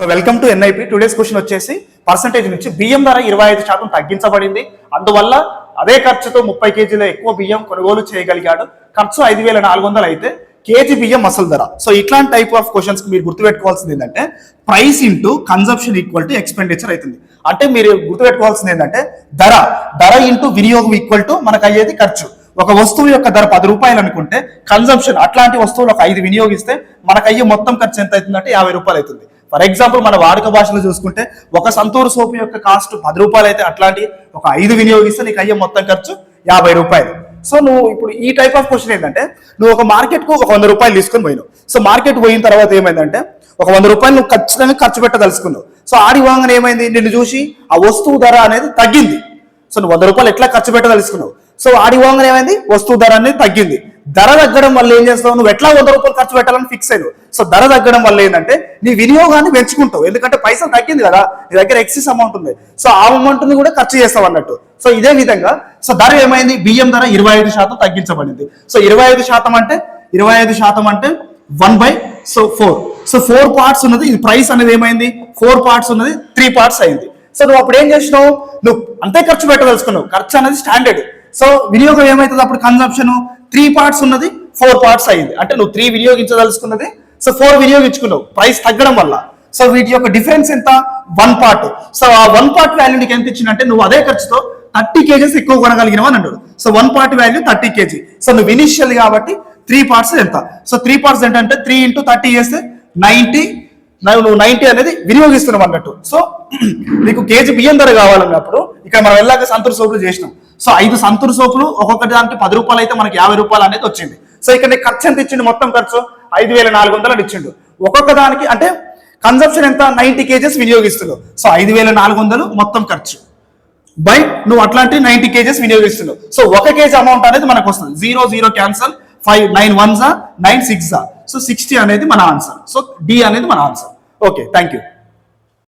So welcome to NIP. Today's question వచ్చేసి percentage నుంచి బియ్యం ధర 25% తగ్గించబడింది. అందువల్ల అదే ఖర్చుతో 30 కేజీల ఎక్కువ బియ్యం కొనుగోలు చేయగలిగాడు. ఖర్చు 5,400 అయితే కేజీ బియ్యం అసలు ధర. సో ఇట్లాంటి టైప్ ఆఫ్ క్వశ్చన్స్ మీరు గుర్తుపెట్టుకోవాల్సింది ఏంటంటే price into consumption equal to expenditure అవుతుంది. అంటే మీరు గుర్తుపెట్టుకోవాల్సింది ఏంటంటే ధర ఇంటూ వినియోగం ఈక్వల్ టు మనకు అయ్యేది ఖర్చు. ఒక వస్తువు యొక్క ధర 10 రూపాయలు అనుకుంటే కన్సంప్షన్ అట్లాంటి వస్తువులు ఒక 5 వినియోగిస్తే మనకు అయ్యే మొత్తం ఖర్చు ఎంత అవుతుందంటే 50 రూపాయలు అవుతుంది. ఫర్ ఎగ్జాంపుల్ మన వాడుక భాషలో చూసుకుంటే ఒక సంతూర్ సోపు యొక్క కాస్ట్ 10 రూపాయలు అయితే అట్లాంటి ఒక 5 వినియోగిస్తే నీకు అయ్యే మొత్తం ఖర్చు 50 రూపాయలు. సో నువ్వు ఇప్పుడు ఈ టైప్ ఆఫ్ క్వశ్చన్ ఏంటంటే నువ్వు ఒక మార్కెట్ కు ఒక 100 రూపాయలు తీసుకొని పోయినావు. సో మార్కెట్ పోయిన తర్వాత ఏమైందంటే ఒక 100 రూపాయలు నువ్వు ఖచ్చితంగా ఖర్చు పెట్టదలుచుకున్నావు. సో ఆడి వాంగన ఏమైంది, నిన్ను చూసి ఆ వస్తువు ధర అనేది తగ్గింది. సో నువ్వు 100 రూపాయలు ఎట్లా ఖర్చు పెట్టదలుచుకున్నావు. సో ఆడి వాంగన ఏమైంది, వస్తువు ధర అనేది తగ్గింది. ధర తగ్గడం వల్ల ఏం చేస్తావు, నువ్వు ఎట్లా 100 రూపాయలు ఖర్చు పెట్టాలని ఫిక్స్ అయ్యావు. సో ధర తగ్గడం వల్ల ఏంటంటే నీ వినియోగాన్ని పెంచుకుంటావు. ఎందుకంటే పైసలు తగ్గింది కదా, నీ దగ్గర ఎక్సెస్ అమౌంట్ ఉంది. సో ఆ అమౌంట్ ని కూడా ఖర్చు చేస్తావు అన్నట్టు. సో ఇదే విధంగా సో ధర ఏమైంది, బియ్యం ధర 25% తగ్గించబడింది. సో 25% అంటే 25% అంటే 1/4. సో 4 పార్ట్స్ ఉన్నది. ఇది ప్రైస్ అనేది ఏమైంది, 4 పార్ట్స్ ఉన్నది 3 పార్ట్స్ అయింది. సో నువ్వు అప్పుడు ఏం చేసినావు, నువ్వు అంతే ఖర్చు పెట్టదలుచుకున్నావు. ఖర్చు అనేది స్టాండర్డ్. సో వినియోగం ఏమవుతుంది అప్పుడు, కన్సంప్షన్ 3 పార్ట్స్ ఉన్నది 4 పార్ట్స్ అయింది. అంటే నువ్వు 3 వినియోగించదలుచుకున్నది సో 4 వినియోగించుకున్నావు ప్రైస్ తగ్గడం వల్ల. సో వీటి యొక్క డిఫరెన్స్ ఎంత, 1 పార్ట్. సో ఆ 1 పార్ట్ వాల్యూ నీకు ఎంత ఇచ్చిందంటే నువ్వు అదే ఖర్చుతో 30 కేజీస్ ఎక్కువ కొనగలిగినావు అని అన్నాడు. So 1 part value 30 KG. So నువ్వు ఇనిషియల్ కాబట్టి 3 పార్ట్స్ ఎంత. సో 3 పార్ట్స్ ఏంటంటే 3 × 30 చేస్తే 90. నువ్వు 90 అనేది వినియోగిస్తున్నావు అన్నట్టు. సో నీకు కేజీ బియ్యం ధర కావాలన్నప్పుడు ఇక్కడ మనం వెళ్ళాక సంతూర్ సోపులు చేసినాం. సో 5 సంతూర్ సోపులు ఒక్కొక్కటి దానికి 10 రూపాయలు అయితే మనకి 50 రూపాయలు అనేది వచ్చింది. సో ఇక్కడ నీకు ఖర్చు ఎంత ఇచ్చిండు, మొత్తం ఖర్చు 5,400 అని ఇచ్చిండు. ఒక్కొక్క దానికి అంటే కన్సంప్షన్ ఎంత, 90 కేజెస్ వినియోగిస్తున్నావు. సో 5,400 మొత్తం ఖర్చు బై నువ్వు అట్లాంటి 90 కేజెస్ వినియోగిస్తున్నావు. సో 1 కేజీ అమౌంట్ అనేది మనకు వస్తుంది. 0 0 క్యాన్సల్, 5 9 1 9 6. సో 60 అనేది మన ఆన్సర్. సో డి అనేది మన ఆన్సర్. Okay, thank you.